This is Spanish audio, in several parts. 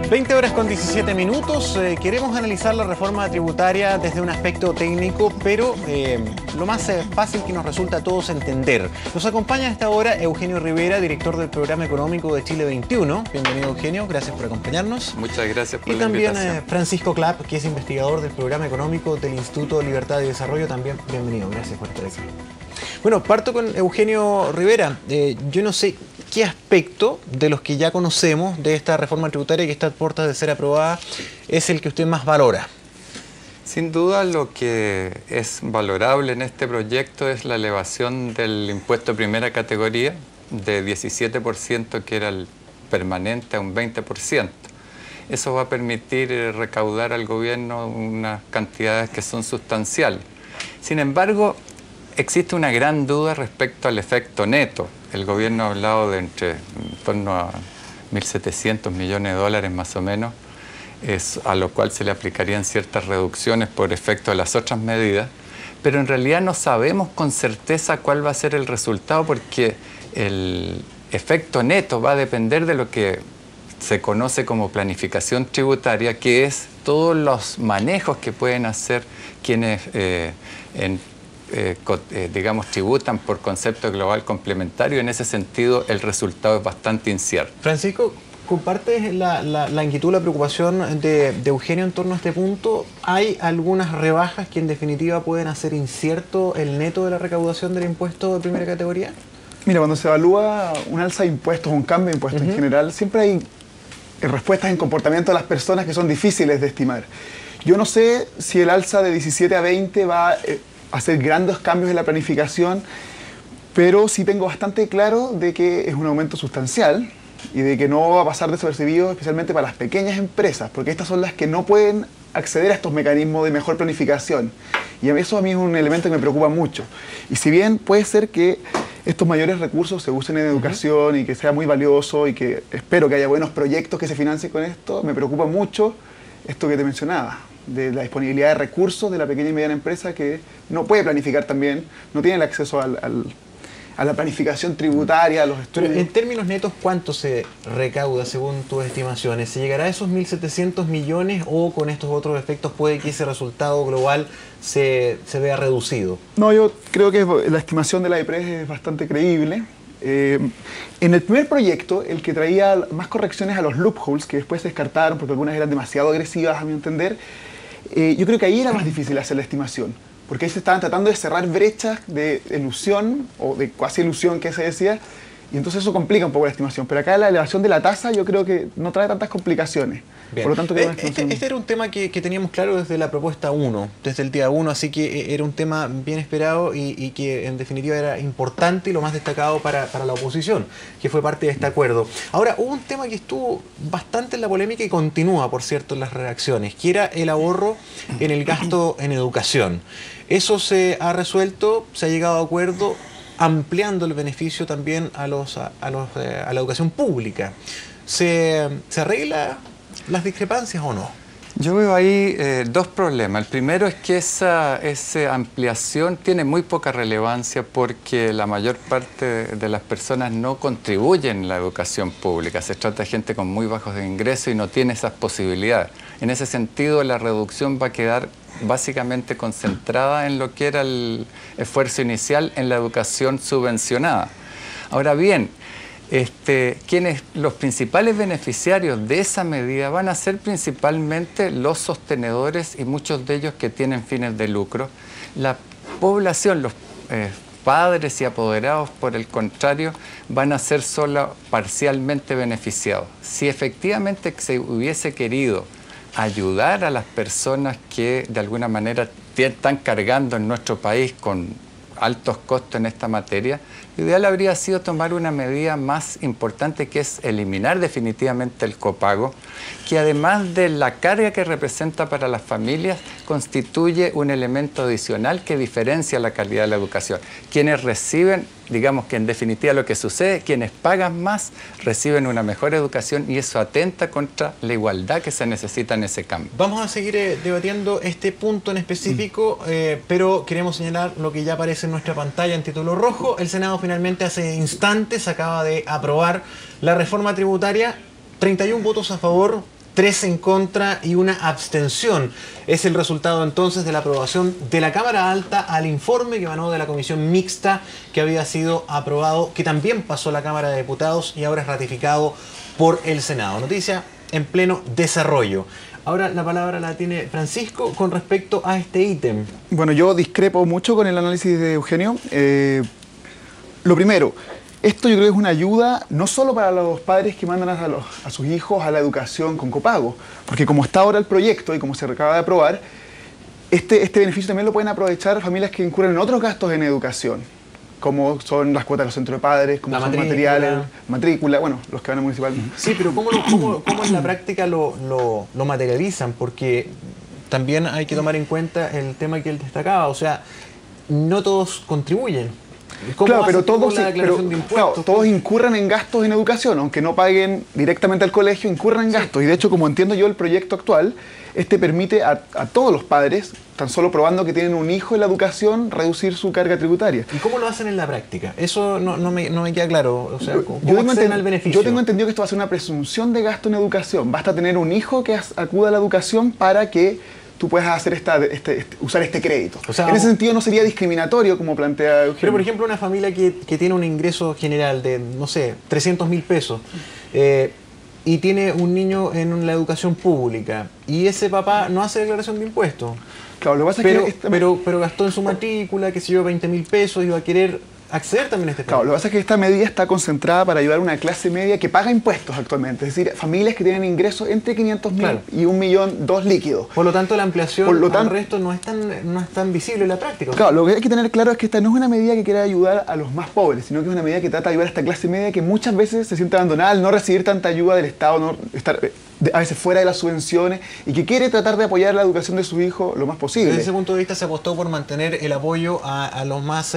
20 horas con 17 minutos. Queremos analizar la reforma tributaria desde un aspecto técnico, pero lo más fácil que nos resulta a todos entender. Nos acompaña a esta hora Eugenio Rivera, director del Programa Económico de Chile 21. Bienvenido, Eugenio. Gracias por acompañarnos. Muchas gracias por la invitación. Y también Francisco Clapp, que es investigador del Programa Económico del Instituto Libertad y Desarrollo. También bienvenido. Gracias por estar aquí. Bueno, parto con Eugenio Rivera. Yo no sé qué aspecto de los que ya conocemos de esta reforma tributaria que está a puertas de ser aprobada es el que usted más valora. Sin duda lo que es valorable en este proyecto es la elevación del impuesto de primera categoría de 17%, que era el permanente, a un 20%. Eso va a permitir recaudar al gobierno unas cantidades que son sustanciales. Sin embargo, existe una gran duda respecto al efecto neto. El gobierno ha hablado de en torno a 1.700 millones de dólares más o menos, a lo cual se le aplicarían ciertas reducciones por efecto de las otras medidas, pero en realidad no sabemos con certeza cuál va a ser el resultado, porque el efecto neto va a depender de lo que se conoce como planificación tributaria, que es todos los manejos que pueden hacer quienes digamos, tributan por concepto global complementario. En ese sentido, el resultado es bastante incierto. Francisco, ¿compartes la inquietud, la preocupación de Eugenio en torno a este punto? ¿Hay algunas rebajas que en definitiva pueden hacer incierto el neto de la recaudación del impuesto de primera categoría? Mira, cuando se evalúa un alza de impuestos, un cambio de impuestos en general, siempre hay respuestas en comportamiento de las personas que son difíciles de estimar. Yo no sé si el alza de 17 a 20 va a hacer grandes cambios en la planificación, pero sí tengo bastante claro de que es un aumento sustancial y de que no va a pasar desapercibido, especialmente para las pequeñas empresas, porque estas son las que no pueden acceder a estos mecanismos de mejor planificación. Y eso a mí es un elemento que me preocupa mucho. Y si bien puede ser que estos mayores recursos se usen en educación y que sea muy valioso y que espero que haya buenos proyectos que se financien con esto, me preocupa mucho esto que te mencionaba, de la disponibilidad de recursos de la pequeña y mediana empresa, que no puede planificar también, no tiene el acceso a la planificación tributaria, a los estudios. Pero en términos netos, ¿cuánto se recauda según tus estimaciones? ¿Se llegará a esos 1.700 millones o con estos otros efectos puede que ese resultado global se vea reducido? No, yo creo que la estimación de la IPRES es bastante creíble. En el primer proyecto, el que traía más correcciones a los loopholes, que después se descartaron porque algunas eran demasiado agresivas a mi entender, yo creo que ahí era más difícil hacer la estimación, porque ahí se estaban tratando de cerrar brechas de ilusión o de cuasi ilusión que se decía, y entonces eso complica un poco la estimación. Pero acá la elevación de la tasa yo creo que no trae tantas complicaciones. Bien. Por lo tanto, este era un tema que teníamos claro desde la propuesta 1, desde el día 1, así que era un tema bien esperado y que en definitiva era importante y lo más destacado para la oposición, que fue parte de este acuerdo. Ahora, hubo un tema que estuvo bastante en la polémica y continúa, por cierto, en las reacciones, que era el ahorro en el gasto en educación. Eso se ha resuelto, se ha llegado a acuerdo, ampliando el beneficio también a la educación pública. ¿Se arregla las discrepancias o no? Yo veo ahí dos problemas. El primero es que esa ampliación tiene muy poca relevancia, porque la mayor parte de las personas no contribuyen en la educación pública. Se trata de gente con muy bajos ingresos y no tiene esas posibilidades. En ese sentido, la reducción va a quedar básicamente concentrada en lo que era el esfuerzo inicial en la educación subvencionada. Ahora bien, los principales beneficiarios de esa medida van a ser principalmente los sostenedores y muchos de ellos que tienen fines de lucro. La población, los padres y apoderados, por el contrario, van a ser solo parcialmente beneficiados. Si efectivamente se hubiese querido ayudar a las personas que de alguna manera están cargando en nuestro país con altos costos en esta materia, lo ideal habría sido tomar una medida más importante, que es eliminar definitivamente el copago, que además de la carga que representa para las familias, constituye un elemento adicional que diferencia la calidad de la educación. Quienes reciben, digamos que en definitiva lo que sucede, quienes pagan más reciben una mejor educación, y eso atenta contra la igualdad que se necesita en ese cambio. Vamos a seguir debatiendo este punto en específico, pero queremos señalar lo que ya aparece en nuestra pantalla en título rojo. El Senado finalmente hace instantes acaba de aprobar la reforma tributaria, 31 votos a favor, 3 en contra y una abstención. Es el resultado entonces de la aprobación de la Cámara Alta al informe que emanó de la Comisión Mixta, que había sido aprobado, que también pasó la Cámara de Diputados y ahora es ratificado por el Senado. Noticia en pleno desarrollo. Ahora la palabra la tiene Francisco con respecto a este ítem. Bueno, yo discrepo mucho con el análisis de Eugenio. Lo primero, esto yo creo que es una ayuda no solo para los padres que mandan a sus hijos a la educación con copago, porque como está ahora el proyecto y como se acaba de aprobar, este beneficio también lo pueden aprovechar familias que incurren en otros gastos en educación, como son las cuotas de los centros de padres, como son materiales, matrícula, bueno, los que van a municipal. Sí, pero ¿cómo en la práctica lo materializan? Porque también hay que tomar en cuenta el tema que él destacaba, o sea, no todos contribuyen. Claro, pero todos incurren en gastos en educación, aunque no paguen directamente al colegio, incurren en gastos. Y de hecho, como entiendo yo el proyecto actual, este permite a todos los padres, tan solo probando que tienen un hijo en la educación, reducir su carga tributaria. ¿Y cómo lo hacen en la práctica? Eso no me queda claro. O sea, ¿cómo acceden al beneficio? Yo tengo entendido que esto va a ser una presunción de gasto en educación. Basta tener un hijo que acuda a la educación para que tú puedes hacer usar este crédito. O sea, en ese sentido no sería discriminatorio, como plantea Eugenio. Pero, por ejemplo, una familia que tiene un ingreso general de, no sé, 300.000 pesos y tiene un niño en la educación pública y ese papá no hace declaración de impuestos. Claro, lo que pasa es que pero gastó en su matrícula, qué sé yo, 20.000 pesos y va a querer acceder también a este Claro, lo que pasa es que esta medida está concentrada para ayudar a una clase media que paga impuestos actualmente, es decir, familias que tienen ingresos entre 500.000 y 1.200.000 líquidos. Por lo tanto, la ampliación al resto no es tan visible en la práctica. Claro, lo que hay que tener claro es que esta no es una medida que quiera ayudar a los más pobres, sino que es una medida que trata de ayudar a esta clase media que muchas veces se siente abandonada al no recibir tanta ayuda del Estado, no estar a veces fuera de las subvenciones y que quiere tratar de apoyar la educación de su hijo lo más posible. Desde ese punto de vista se apostó por mantener el apoyo a los más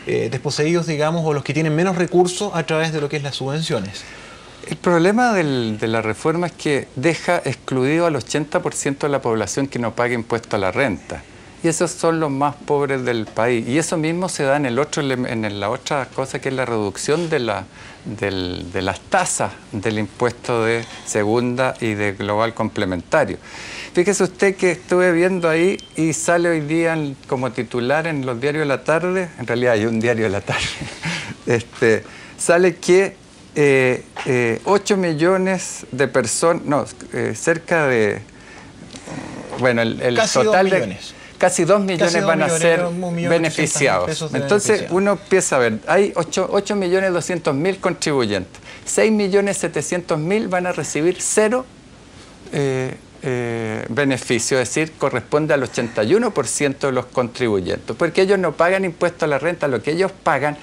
desposeídos, digamos, o los que tienen menos recursos a través de lo que es las subvenciones. El problema de la reforma es que deja excluido al 80% de la población que no paga impuesto a la renta. Y esos son los más pobres del país. Y eso mismo se da en la otra cosa, que es la reducción de las tasas del impuesto de segunda y de global complementario. Fíjese usted que estuve viendo ahí y sale hoy día como titular en los diarios de la tarde, en realidad hay un diario de la tarde, sale que 8 millones de personas, cerca de, bueno, el total de... Casi 2 millones van a ser beneficiados. Entonces uno empieza a ver, hay 8.200.000 contribuyentes. 6.700.000 van a recibir 0 beneficio, es decir, corresponde al 81% de los contribuyentes, porque ellos no pagan impuesto a la renta, lo que ellos pagan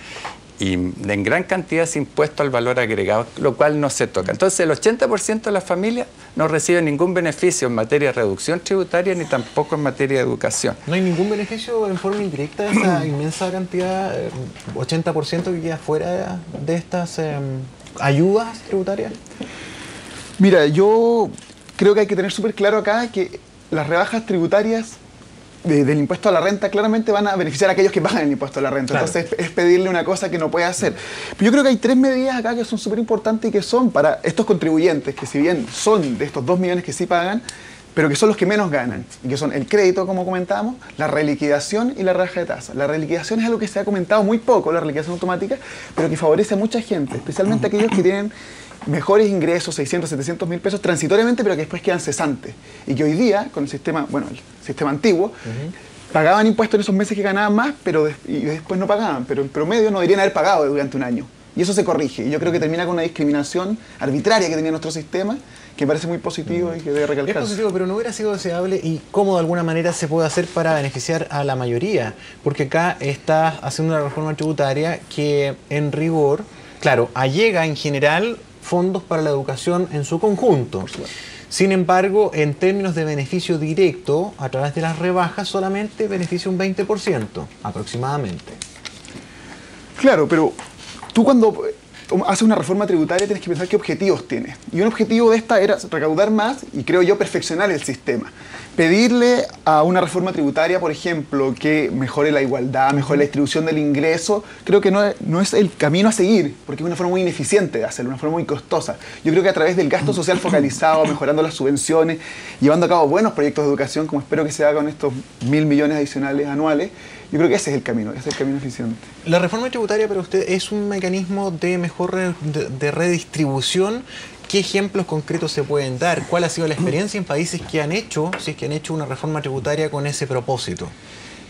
y en gran cantidad es impuesto al valor agregado, lo cual no se toca. Entonces el 80% de las familias no reciben ningún beneficio en materia de reducción tributaria ni tampoco en materia de educación. ¿No hay ningún beneficio en forma indirecta de esa inmensa cantidad, 80% que queda fuera de estas ayudas tributarias? Mira, yo creo que hay que tener súper claro acá que las rebajas tributarias del impuesto a la renta claramente van a beneficiar a aquellos que pagan el impuesto a la renta. Claro. Entonces es pedirle una cosa que no puede hacer. Pero yo creo que hay 3 medidas acá que son súper importantes y que son para estos contribuyentes, que si bien son de estos 2 millones que sí pagan, pero que son los que menos ganan, y que son el crédito, como comentábamos, la reliquidación y la rebaja de tasa. La reliquidación es algo que se ha comentado muy poco, la reliquidación automática, pero que favorece a mucha gente, especialmente aquellos que tienen mejores ingresos, 600, 700.000 pesos transitoriamente, pero que después quedan cesantes. Y que hoy día, con el sistema, bueno, el sistema antiguo, pagaban impuestos en esos meses que ganaban más, y después no pagaban, pero en promedio no deberían haber pagado durante un año. Y eso se corrige. Y yo creo que termina con una discriminación arbitraria que tenía nuestro sistema, que me parece muy positivo y que debe recalcarse. Es positivo, pero no hubiera sido deseable y cómo de alguna manera se puede hacer para beneficiar a la mayoría. Porque acá está haciendo una reforma tributaria que en rigor, claro, allega en general fondos para la educación en su conjunto. Sin embargo, en términos de beneficio directo, a través de las rebajas, solamente beneficia un 20% aproximadamente. Claro, pero tú cuando haces una reforma tributaria tienes que pensar qué objetivos tienes. Y un objetivo de esta era recaudar más y, creo yo, perfeccionar el sistema. Pedirle a una reforma tributaria, por ejemplo, que mejore la igualdad, mejore la distribución del ingreso, creo que no es el camino a seguir, porque es una forma muy ineficiente de hacerlo, una forma muy costosa. Yo creo que a través del gasto social focalizado, mejorando las subvenciones, llevando a cabo buenos proyectos de educación, como espero que se haga con estos 1.000 millones adicionales anuales, yo creo que ese es el camino eficiente. ¿La reforma tributaria para usted es un mecanismo de mejor de redistribución? ¿Qué ejemplos concretos se pueden dar? ¿Cuál ha sido la experiencia en países que han hecho, si es que han hecho una reforma tributaria con ese propósito?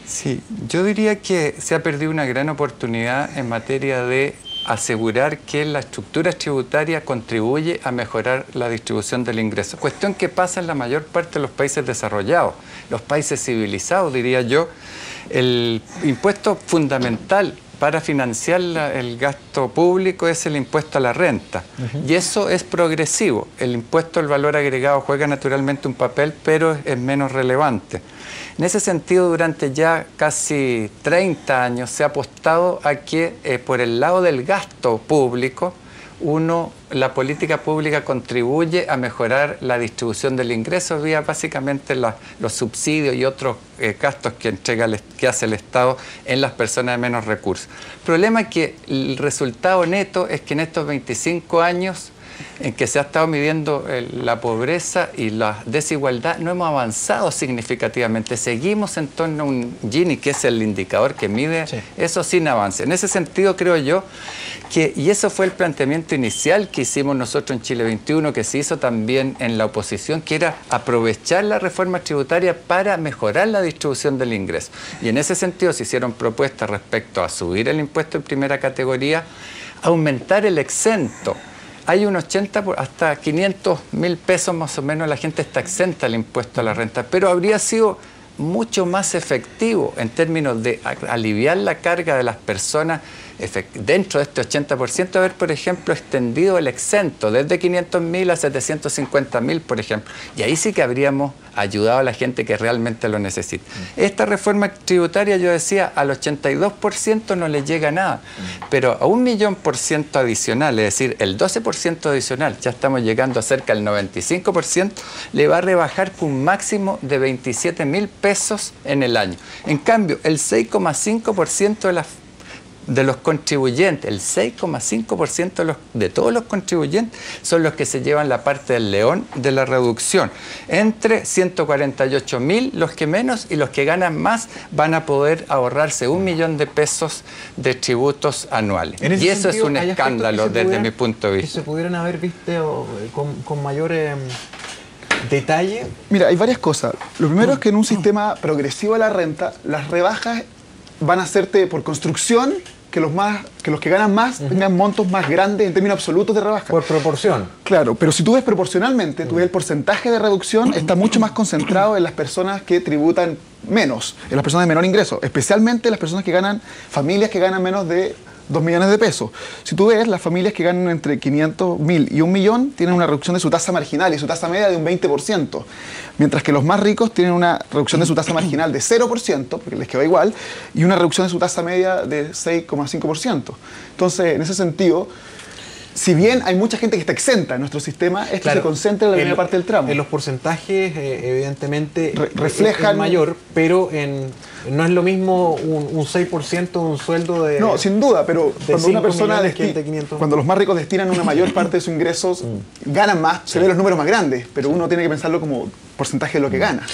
Sí, yo diría que se ha perdido una gran oportunidad en materia de asegurar que la estructura tributaria contribuye a mejorar la distribución del ingreso. Cuestión que pasa en la mayor parte de los países desarrollados, los países civilizados, diría yo. El impuesto fundamental para financiar el gasto público es el impuesto a la renta. Y eso es progresivo. El impuesto al valor agregado juega naturalmente un papel, pero es menos relevante. En ese sentido, durante ya casi 30 años se ha apostado a que por el lado del gasto público, la política pública contribuye a mejorar la distribución del ingreso vía básicamente los subsidios y otros gastos que hace el Estado en las personas de menos recursos. El problema es que el resultado neto es que en estos 25 años en que se ha estado midiendo la pobreza y la desigualdad, no hemos avanzado significativamente. Seguimos en torno a un Gini, que es el indicador que mide eso sin avance. En ese sentido, creo yo y eso fue el planteamiento inicial que hicimos nosotros en Chile 21, que se hizo también en la oposición, que era aprovechar la reforma tributaria para mejorar la distribución del ingreso. Y en ese sentido se hicieron propuestas respecto a subir el impuesto en primera categoría, aumentar el exento. Hay un 80, hasta 500.000 pesos más o menos la gente está exenta del impuesto a la renta, pero habría sido mucho más efectivo en términos de aliviar la carga de las personas dentro de este 80%, haber, por ejemplo, extendido el exento desde 500.000 a 750.000, por ejemplo. Y ahí sí que habríamos ayudado a la gente que realmente lo necesita. Esta reforma tributaria, yo decía, al 82% no le llega nada, pero a 1.000.000% adicional, es decir, el 12% adicional, ya estamos llegando a cerca del 95%, le va a rebajar con un máximo de 27.000 pesos en el año. En cambio, el 6,5% de los contribuyentes, el 6,5% de todos los contribuyentes son los que se llevan la parte del león de la reducción. Entre 148.000 los que menos y los que ganan más van a poder ahorrarse 1 millón de pesos de tributos anuales. Y eso es un escándalo desde mi punto de vista. ¿Que se pudieran haber visto con mayor detalle? Mira, hay varias cosas. Lo primero es que en un sistema progresivo de la renta, las rebajas van a hacerte por construcción que los que ganan más tengan montos más grandes en términos absolutos de rebaja. Por proporción. Claro, pero si tú ves proporcionalmente, tú ves el porcentaje de reducción está mucho más concentrado en las personas que tributan menos, en las personas de menor ingreso, especialmente las personas que ganan, familias que ganan menos de 2 millones de pesos. Si tú ves, las familias que ganan entre 500.000 y 1 millón tienen una reducción de su tasa marginal y su tasa media de un 20%, mientras que los más ricos tienen una reducción de su tasa marginal de 0%, porque les queda igual, y una reducción de su tasa media de 6,5%. Entonces, en ese sentido, si bien hay mucha gente que está exenta en nuestro sistema, esto se concentra en la primera parte del tramo. En los porcentajes, evidentemente, reflejan es mayor, pero no es lo mismo un 6% de un sueldo de... No, sin duda, pero cuando una persona cuando los más ricos destinan una mayor parte de sus ingresos, ganan más, se ven los números más grandes, pero uno tiene que pensarlo como porcentaje de lo que gana.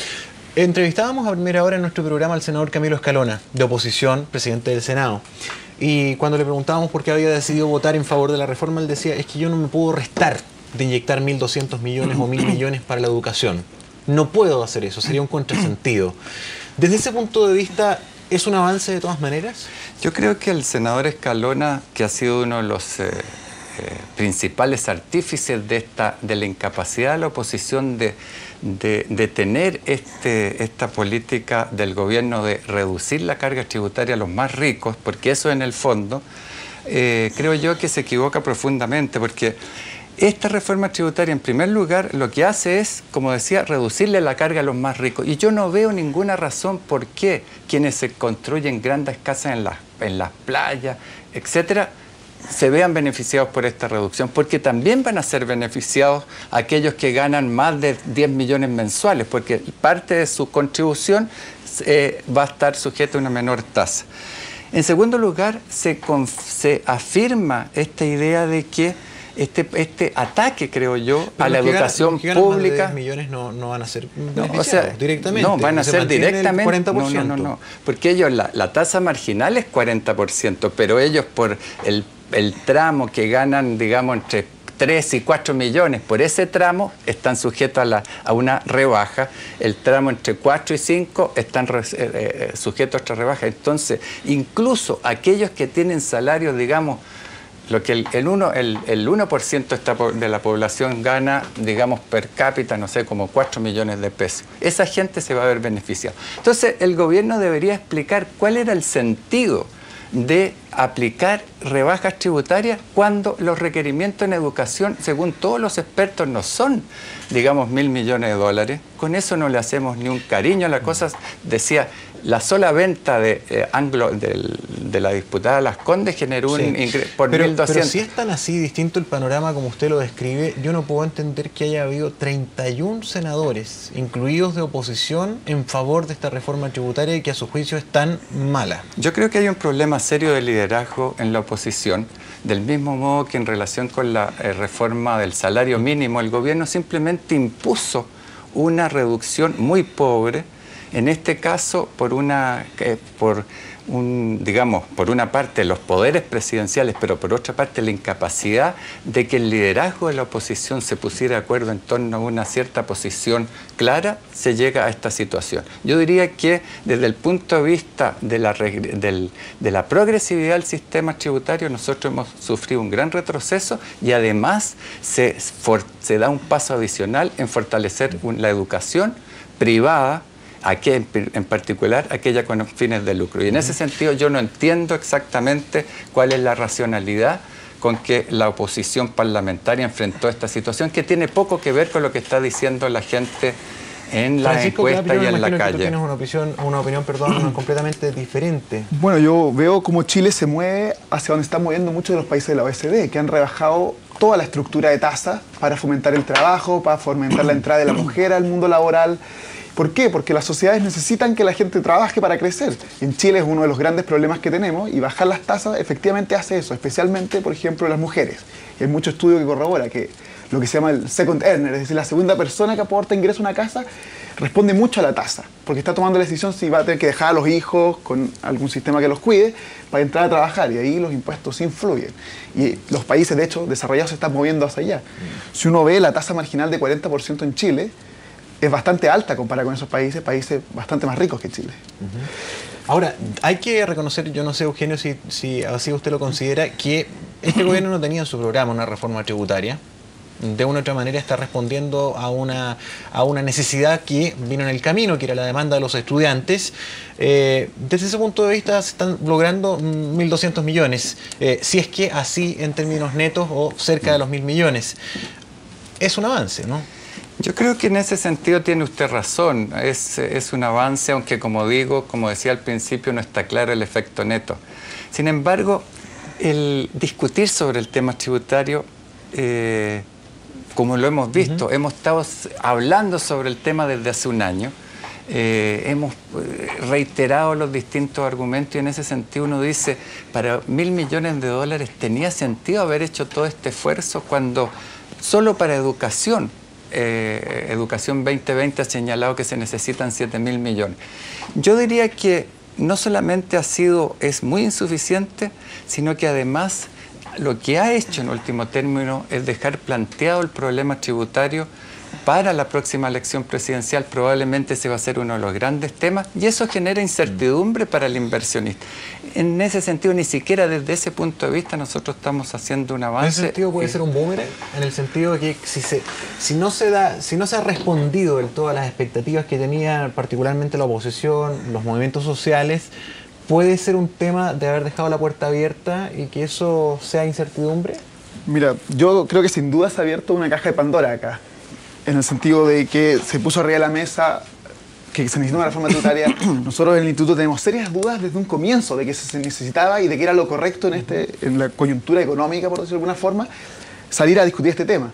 Entrevistábamos a primera hora en nuestro programa al senador Camilo Escalona, de oposición, presidente del Senado. Y cuando le preguntábamos por qué había decidido votar en favor de la reforma, él decía, es que yo no me puedo restar de inyectar 1.200 millones o 1.000 millones para la educación. No puedo hacer eso, sería un contrasentido. Desde ese punto de vista, ¿es un avance de todas maneras? Yo creo que el senador Escalona, que ha sido uno de los principales artífices de la incapacidad de la oposición de tener esta política del gobierno de reducir la carga tributaria a los más ricos, porque eso en el fondo, creo yo que se equivoca profundamente, porque esta reforma tributaria, en primer lugar, lo que hace es, como decía, reducirle la carga a los más ricos. Y yo no veo ninguna razón por qué quienes se construyen grandes casas en las playas, etcétera, se vean beneficiados por esta reducción, porque también van a ser beneficiados aquellos que ganan más de 10 millones mensuales, porque parte de su contribución va a estar sujeta a una menor tasa. En segundo lugar, se afirma esta idea de que este ataque, creo yo, a la educación pública. Más de 10 millones no van a ser beneficiados directamente. No, van a ser directamente. 40%. No. Porque ellos, la tasa marginal es 40%, pero ellos por el tramo que ganan, digamos, entre 3 y 4 millones por ese tramo están sujetos a una rebaja. El tramo entre 4 y 5 están sujetos a otra rebaja. Entonces, incluso aquellos que tienen salarios, digamos, lo que el 1% de la población gana, digamos, per cápita, no sé, como 4 millones de pesos. Esa gente se va a ver beneficiada. Entonces, el gobierno debería explicar cuál era el sentido de aplicar rebajas tributarias cuando los requerimientos en educación, según todos los expertos, no son, digamos, 1.000 millones de dólares. Con eso no le hacemos ni un cariño a la cosa. Decía, la sola venta de la diputada Las Condes generó un ingreso por 1.200. Pero si es tan así distinto el panorama como usted lo describe, yo no puedo entender que haya habido 31 senadores, incluidos de oposición, en favor de esta reforma tributaria y que a su juicio es tan mala. Yo creo que hay un problema serio de liderazgo en la oposición, del mismo modo que en relación con la reforma del salario mínimo, el gobierno simplemente impuso una reducción muy pobre, en este caso por una parte los poderes presidenciales, pero por otra parte la incapacidad de que el liderazgo de la oposición se pusiera de acuerdo en torno a una cierta posición clara, se llega a esta situación. Yo diría que desde el punto de vista de la progresividad del sistema tributario, nosotros hemos sufrido un gran retroceso y además se da un paso adicional en fortalecer la educación privada, en particular aquella con fines de lucro. Y en ese sentido yo no entiendo exactamente cuál es la racionalidad con que la oposición parlamentaria enfrentó esta situación, que tiene poco que ver con lo que está diciendo la gente en la encuesta y en la calle. Tú tienes una opinión completamente diferente. Bueno, yo veo cómo Chile se mueve hacia donde están moviendo muchos de los países de la OECD, que han rebajado toda la estructura de tasa para fomentar el trabajo, para fomentar la entrada de la mujer al mundo laboral. ¿Por qué? Porque las sociedades necesitan que la gente trabaje para crecer. En Chile es uno de los grandes problemas que tenemos y bajar las tasas efectivamente hace eso, especialmente, por ejemplo, las mujeres. Y hay mucho estudio que corrobora que lo que se llama el second earner, es decir, la segunda persona que aporta ingreso a una casa, responde mucho a la tasa, porque está tomando la decisión si va a tener que dejar a los hijos con algún sistema que los cuide para entrar a trabajar, y ahí los impuestos influyen. Y los países, de hecho, desarrollados se están moviendo hacia allá. Si uno ve la tasa marginal de 40% en Chile, es bastante alta comparada con esos países bastante más ricos que Chile. Ahora, hay que reconocer, yo no sé, Eugenio, si así usted lo considera, que este gobierno no tenía en su programa una reforma tributaria. De una u otra manera está respondiendo a una necesidad que vino en el camino, que era la demanda de los estudiantes. Desde ese punto de vista se están logrando 1.200 millones, si es que así en términos netos o cerca de los 1.000 millones. Es un avance, ¿no? Yo creo que en ese sentido tiene usted razón, es un avance, aunque como decía al principio, no está claro el efecto neto. Sin embargo, el discutir sobre el tema tributario, como lo hemos visto, hemos estado hablando sobre el tema desde hace un año, hemos reiterado los distintos argumentos y en ese sentido uno dice, para 1.000 millones de dólares tenía sentido haber hecho todo este esfuerzo cuando solo para educación, Educación 2020 ha señalado que se necesitan 7.000 millones. Yo diría que no solamente es muy insuficiente, sino que además lo que ha hecho en último término es dejar planteado el problema tributario para la próxima elección presidencial. Probablemente ese va a ser uno de los grandes temas y eso genera incertidumbre para el inversionista. En ese sentido, ni siquiera desde ese punto de vista nosotros estamos haciendo un avance. ¿En ese sentido puede ser un boomerang? En el sentido de que si no se ha respondido del todo a las expectativas que tenía particularmente la oposición, los movimientos sociales, ¿puede ser un tema de haber dejado la puerta abierta y que eso sea incertidumbre? Mira, yo creo que sin duda se ha abierto una caja de Pandora acá, en el sentido de que se puso arriba de la mesa que se necesita una reforma tributaria, nosotros en el Instituto tenemos serias dudas desde un comienzo de que se necesitaba y de que era lo correcto en la coyuntura económica, por decirlo de alguna forma, salir a discutir este tema.